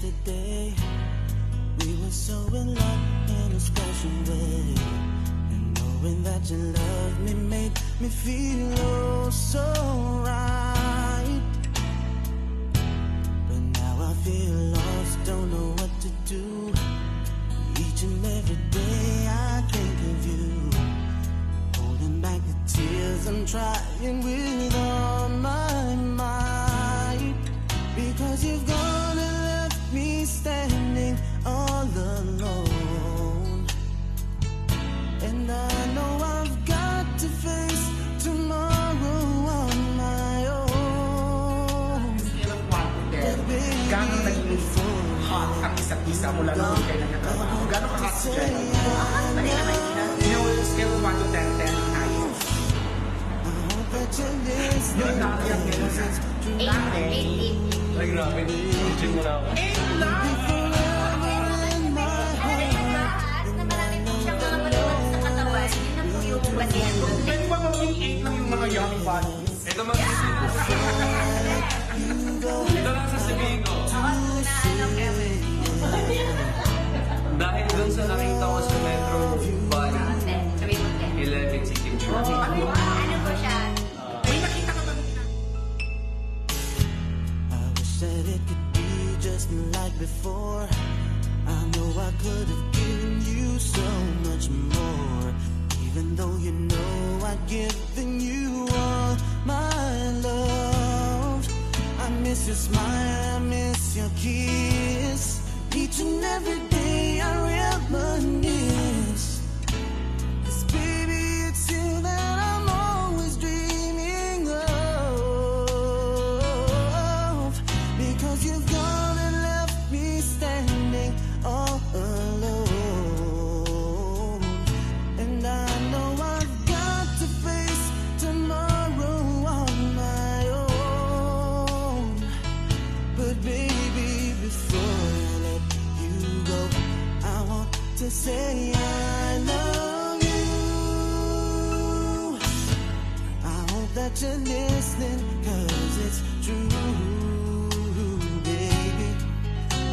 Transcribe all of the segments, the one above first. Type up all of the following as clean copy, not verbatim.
yesterday. We were so in love in a special way, and knowing that you loved me made me feel oh so right. But now I feel lost, don't know what to do. Each and every day I think of you, holding back the tears I'm trying with all my might. Because you've gone and left me standing all alone, and I know I've got to face tomorrow on my own. Gano'ng naging hot ang isa't isa mula nung kayo nagkatrabaho? Gano'ng ka-hot si Jenny? You know, scale of 1 to 10, 10 ang tayo. Yun, nakakayang nila sa 8. Ay, grabe. Coaching mo na ako. 8 lang! Pwede ba maging 8 lang yung mga young bodies? Ito mag-isip ko. Ito lang sasabihin ko. Dahil dun sa nakita ko sa Metro Valley, 11 si Kim Chu. May nakita ka ba? I wish that it could be just like before. I know I could have given you so much more, even though you know I've given you all my love. I miss your smile, I miss your kiss. Each and every day I reminisce. 'Cause baby, it's you that I'm always dreaming of. Because you've gone and left me standing all alone, and I know I've got to face tomorrow on my own. But baby, before I let you go, I want to say I love you. I hope that you're listening, 'cause it's true, baby.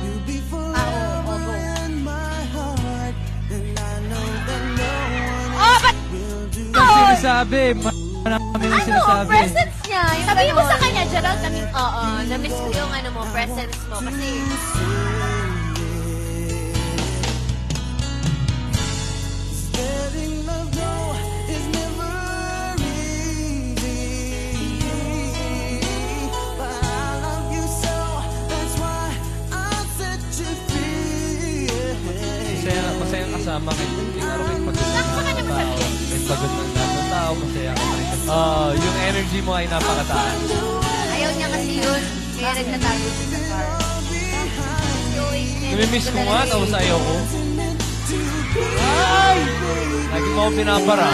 You'll be forever in my heart, and I know that no one will do. Sinasabi, marami yung sinasabi. Presence niya. Sabi mo sa kanya, Gerald, na-miss ko yung presence mo. Kasi, Letting love go is never easy, but I love you so, that's why I set you free. Masaya kasama kita. Hindi nga rin pagod na tao. May pagod na tao, masaya ka rin. Yung energy mo ay napakataas. ayaw niya kasi yun. Kaya nagtatago siya sa car. Namimiss ko nga, tapos ayaw ko. Ay! Lagi mo ako pinapara.